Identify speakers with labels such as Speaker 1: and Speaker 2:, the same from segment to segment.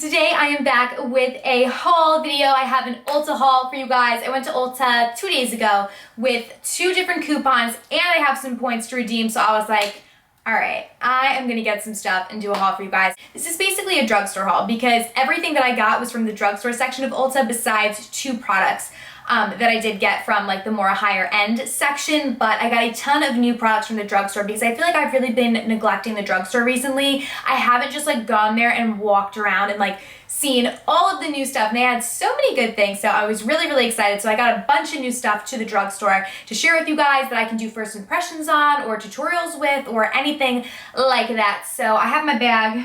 Speaker 1: today I am back with a haul video. I have an Ulta haul for you guys. I went to Ulta 2 days ago with 2 different coupons and I have some points to redeem, so I was like, alright, I am gonna get some stuff and do a haul for you guys. This is basically a drugstore haul because everything that I got was from the drugstore section of Ulta besides 2 products that I did get from like the more higher end section, but I got a ton of new products from the drugstore because I feel like I've really been neglecting the drugstore recently. I haven't just like gone there and walked around and like seen all of the new stuff, and they had so many good things, so I was really excited. So I got a bunch of new stuff to the drugstore to share with you guys that I can do first impressions on or tutorials with or anything like that. So I have my bag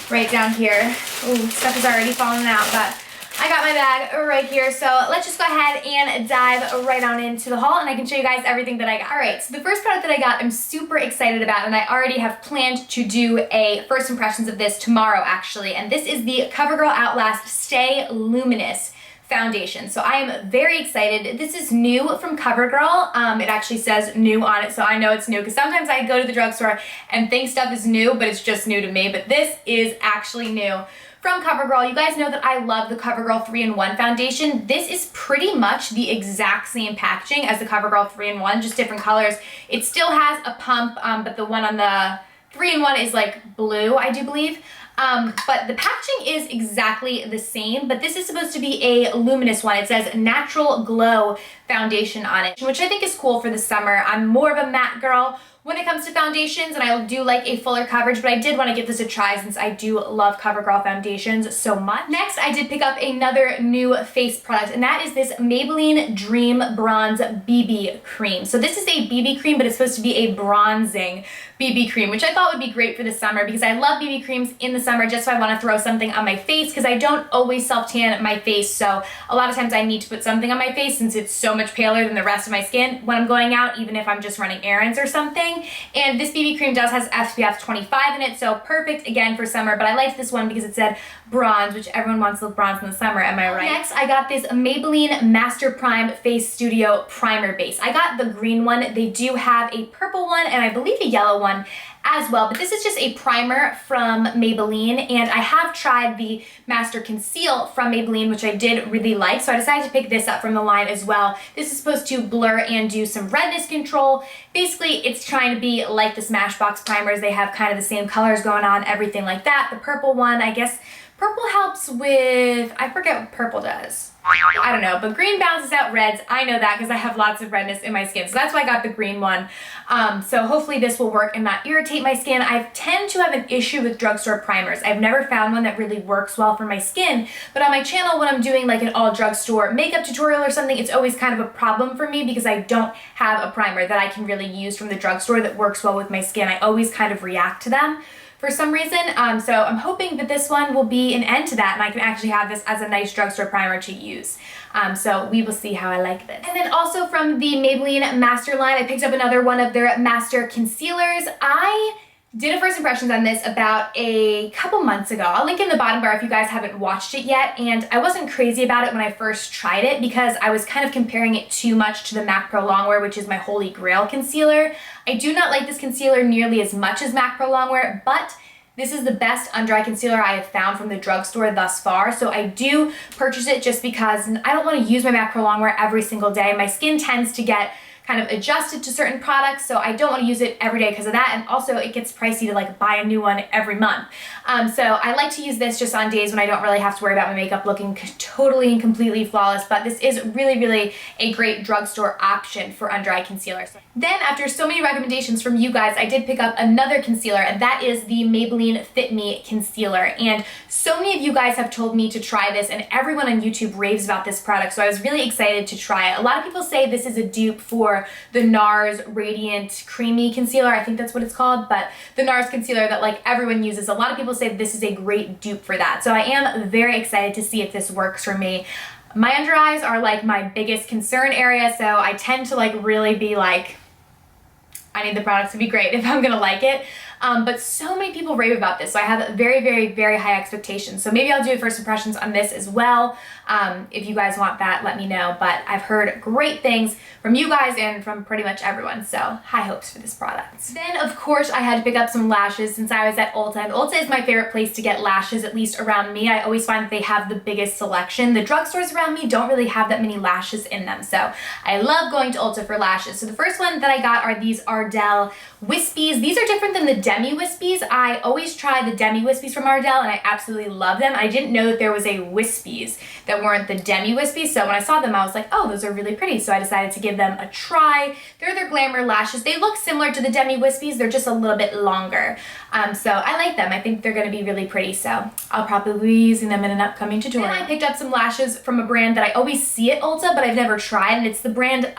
Speaker 1: right down here. Ooh, stuff is already falling out, but I got my bag right here, so let's just go ahead and dive right on into the haul and I can show you guys everything that I got. Alright, so the first product that I got I'm super excited about, and I already have planned to do a first impressions of this tomorrow actually, and this is the CoverGirl Outlast Stay Luminous foundation. So I am very excited. This is new from CoverGirl. It actually says new on it, so I know it's new because sometimes I go to the drugstore and think stuff is new, but it's just new to me, but this is actually new from CoverGirl. You guys know that I love the CoverGirl 3-in-1 foundation. This is pretty much the exact same packaging as the CoverGirl 3-in-1, just different colors. It still has a pump, but the one on the 3-in-1 is like blue, I do believe. But the packaging is exactly the same, but this is supposed to be a luminous one. It says Natural Glow Foundation on it, which I think is cool for the summer. I'm more of a matte girl when it comes to foundations, and I do like a fuller coverage, but I did want to give this a try since I do love CoverGirl foundations so much. Next, I did pick up another new face product, and that is this Maybelline Dream Bronze BB Cream. So this is a BB cream, but it's supposed to be a bronzing BB cream, which I thought would be great for the summer because I love BB creams in the summer just so I want to throw something on my face because I don't always self-tan my face, so a lot of times I need to put something on my face since it's so much paler than the rest of my skin when I'm going out, even if I'm just running errands or something. And this BB cream does has SPF 25 in it, so perfect again for summer, but I liked this one because it said bronze, which everyone wants to look bronze in the summer, am I right? Next, I got this Maybelline Master Prime Face Studio Primer Base. I got the green one. They do have a purple one and I believe a yellow one as well, but this is just a primer from Maybelline, and I have tried the Master Conceal from Maybelline, which I did really like, so I decided to pick this up from the line as well. This is supposed to blur and do some redness control. Basically, it's trying to be like the Smashbox primers. They have kind of the same colors going on, everything like that. The purple one, I guess purple helps with, I forget what purple does. I don't know, but green balances out reds. I know that because I have lots of redness in my skin, so that's why I got the green one. So hopefully this will work and not irritate my skin. I tend to have an issue with drugstore primers. I've never found one that really works well for my skin, but on my channel when I'm doing like an all drugstore makeup tutorial or something, it's always kind of a problem for me because I don't have a primer that I can really use from the drugstore that works well with my skin. I always kind of react to them for some reason, so I'm hoping that this one will be an end to that and I can actually have this as a nice drugstore primer to use. So we will see how I like this. And then also from the Maybelline Master line, I picked up another one of their Master Concealers. I did a first impressions on this about a couple months ago. I'll link in the bottom bar if you guys haven't watched it yet, and I wasn't crazy about it when I first tried it because I was kind of comparing it too much to the MAC Pro Longwear, which is my holy grail concealer. I do not like this concealer nearly as much as MAC Pro Longwear, but this is the best under eye concealer I have found from the drugstore thus far, so I do purchase it just because I don't want to use my MAC Pro Longwear every single day. My skin tends to get kind of adjusted to certain products, so I don't want to use it every day because of that, and also it gets pricey to like buy a new one every month. So I like to use this just on days when I don't really have to worry about my makeup looking totally and completely flawless, but this is really a great drugstore option for under eye concealer. Then after so many recommendations from you guys, I did pick up another concealer, and that is the Maybelline Fit Me Concealer, and so many of you guys have told me to try this, and everyone on YouTube raves about this product, so I was really excited to try it. A lot of people say this is a dupe for the NARS Radiant Creamy Concealer, I think that's what it's called, but the NARS concealer that like everyone uses. A lot of people say this is a great dupe for that, so I am very excited to see if this works for me. My under eyes are like my biggest concern area, so I tend to like really be like, I need the product to be great if I'm gonna like it. but so many people rave about this, so I have very, very, very high expectations. So maybe I'll do a first impressions on this as well. If you guys want that, let me know, but I've heard great things from you guys and from pretty much everyone, so high hopes for this product. Then, of course, I had to pick up some lashes since I was at Ulta, and Ulta is my favorite place to get lashes, at least around me. I always find that they have the biggest selection. The drugstores around me don't really have that many lashes in them, so I love going to Ulta for lashes. So the first one that I got are these Ardell Wispies. These are different than the Demi Wispies. I always try the Demi Wispies from Ardell, and I absolutely love them. I didn't know that there was a Wispies that weren't the Demi Wispies, so when I saw them, I was like, oh, those are really pretty, so I decided to give them a try. They're their glamour lashes. They look similar to the Demi Wispies. They're just a little bit longer, so I like them. I think they're going to be really pretty, so I'll probably be using them in an upcoming tutorial. Then I picked up some lashes from a brand that I always see at Ulta, but I've never tried, and it's the brand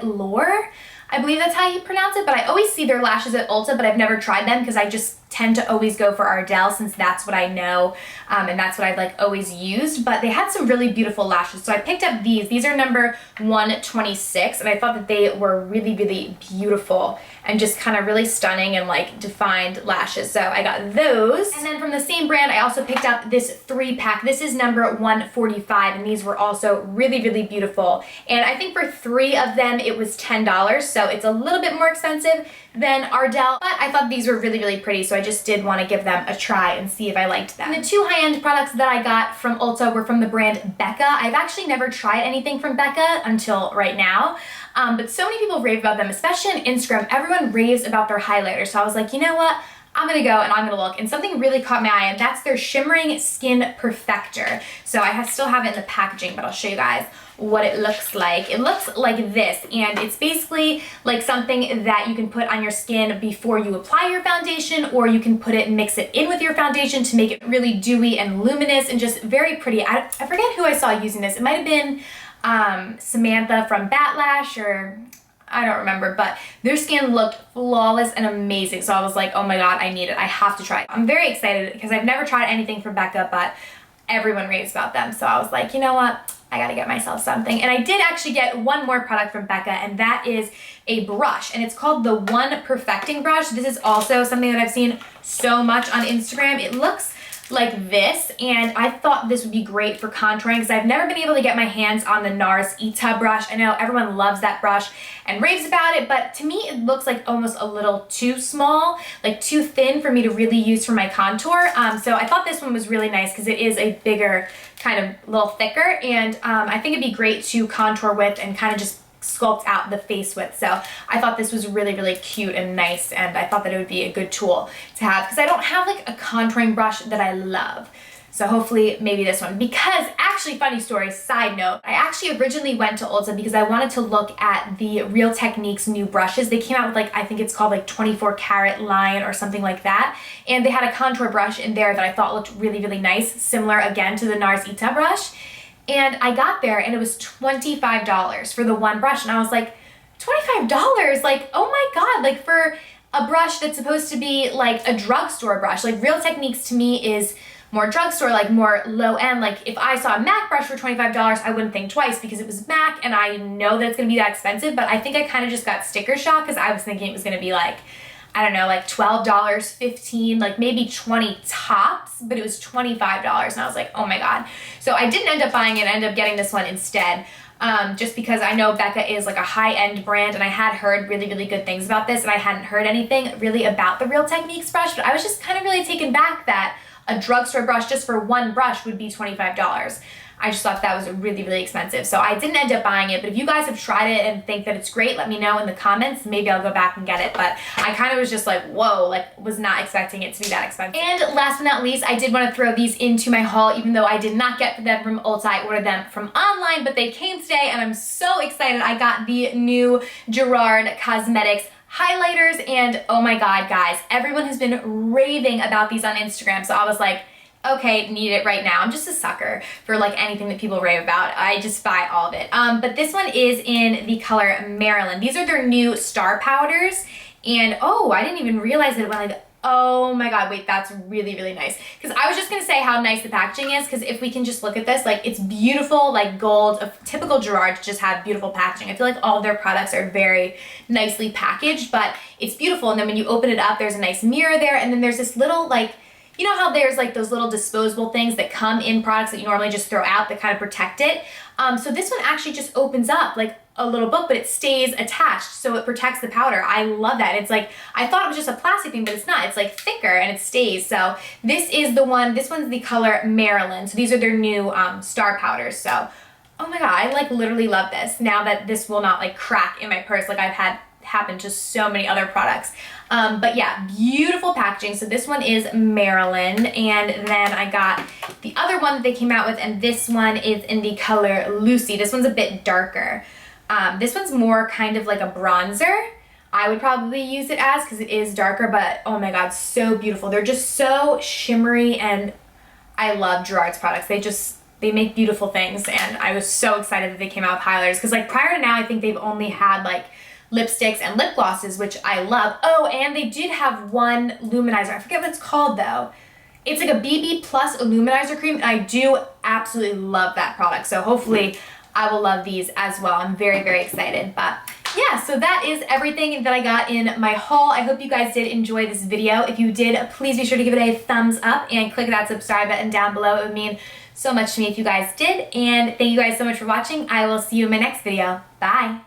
Speaker 1: Lure. I believe that's how you pronounce it, but I always see their lashes at Ulta, but I've never tried them because I just tend to always go for Ardell since that's what I know, and that's what I've like always used. But they had some really beautiful lashes, so I picked up these. These are number 126, and I thought that they were really, really beautiful and just kind of really stunning and like defined lashes. So I got those. And then from the same brand, I also picked up this 3-pack. This is number 145, and these were also really, really beautiful. And I think for 3 of them, it was $10, so it's a little bit more expensive than Ardell, but I thought these were really, really pretty, so I just did want to give them a try and see if I liked them. And the 2 high-end products that I got from Ulta were from the brand Becca. I've actually never tried anything from Becca until right now, but so many people rave about them, especially on Instagram. Everyone raves about their highlighters, so I was like, you know what? I'm gonna go and I'm gonna look, and something really caught my eye, and that's their Shimmering Skin Perfector. So I still have it in the packaging, but I'll show you guys what it looks like. It looks like this, and it's basically like something that you can put on your skin before you apply your foundation, or you can put it and mix it in with your foundation to make it really dewy and luminous and just very pretty. I forget who I saw using this. It might have been Samantha from Batlash, or I don't remember, but their skin looked flawless and amazing. So I was like, oh my God, I need it. I have to try it. I'm very excited because I've never tried anything from Becca, but everyone raves about them. So I was like, you know what? I gotta get myself something. And I did actually get one more product from Becca, and that is a brush, and it's called the One Perfecting Brush. This is also something that I've seen so much on Instagram. It looks like this, and I thought this would be great for contouring because I've never been able to get my hands on the NARS ULTA brush. I know everyone loves that brush and raves about it, but to me it looks like almost a little too small, like too thin for me to really use for my contour. So I thought this one was really nice because it is a bigger, kind of little thicker, and I think it'd be great to contour with and kind of just sculpt out the face with. So I thought this was really, really cute and nice, and I thought that it would be a good tool to have because I don't have like a contouring brush that I love. So hopefully maybe this one, because actually, funny story, side note, I actually originally went to Ulta because I wanted to look at the Real Techniques new brushes. They came out with like, I think it's called like 24 karat line or something like that. And they had a contour brush in there that I thought looked really, really nice, similar again to the NARS ULTA brush. And I got there and it was $25 for the one brush. And I was like, $25? Like, oh my God, like for a brush that's supposed to be like a drugstore brush. Like Real Techniques to me is more drugstore, like more low end. Like if I saw a MAC brush for $25, I wouldn't think twice because it was MAC and I know that it's gonna be that expensive, but I think I kind of just got sticker shock because I was thinking it was gonna be like, I don't know, like $12, $15, like maybe 20 tops, but it was $25 and I was like, oh my God. So I didn't end up buying it, I ended up getting this one instead. Just because I know Becca is like a high-end brand and I had heard really, really good things about this and I hadn't heard anything really about the Real Techniques brush, but I was just kind of really taken back that a drugstore brush just for one brush would be $25. I just thought that was really, really expensive. So I didn't end up buying it, but if you guys have tried it and think that it's great, let me know in the comments. Maybe I'll go back and get it, but I kind of was just like, whoa, like was not expecting it to be that expensive. And last but not least, I did want to throw these into my haul, even though I did not get them from Ulta. I ordered them from online, but they came today and I'm so excited. I got the new Gerard Cosmetics highlighters and oh my God, guys, everyone has been raving about these on Instagram. So I was like, okay, need it right now. I'm just a sucker for like anything that people rave about. I just buy all of it. But this one is in the color Maryland. These are their new star powders. And oh, I didn't even realize that Oh my god, wait, that's really, really nice. Because I was just gonna say how nice the packaging is, because if we can just look at this, like, it's beautiful, like gold, a typical Gerard to just have beautiful packaging. I feel like all of their products are very nicely packaged, but it's beautiful. And then when you open it up, there's a nice mirror there, and then there's this little, like, you know how there's like those little disposable things that come in products that you normally just throw out that kind of protect it? So this one actually just opens up like a little book, but it stays attached, so it protects the powder. I love that. It's like, I thought it was just a plastic thing, but it's not. It's like thicker and it stays. So this is the one, this one's the color Maryland. So these are their new star powders. So, oh my god, I like literally love this. Now that this will not like crack in my purse like I've had happen to so many other products. But yeah, beautiful packaging. So this one is Maryland, and then I got the other one that they came out with, and this one is in the color Lucy. This one's a bit darker. This one's more kind of like a bronzer. I would probably use it as, because it is darker, but oh my god, so beautiful. They're just so shimmery, and I love Gerard's products. They make beautiful things, and I was so excited that they came out with highlighters, because like prior to now, I think they've only had like lipsticks and lip glosses, which I love. Oh, and they did have one luminizer. I forget what it's called though. It's like a BB plus illuminizer cream, and I do absolutely love that product. So hopefully I will love these as well. I'm very, very excited. But yeah, so that is everything that I got in my haul. I hope you guys did enjoy this video. If you did, please be sure to give it a thumbs up and click that subscribe button down below. It would mean so much to me if you guys did. And thank you guys so much for watching. I will see you in my next video. Bye.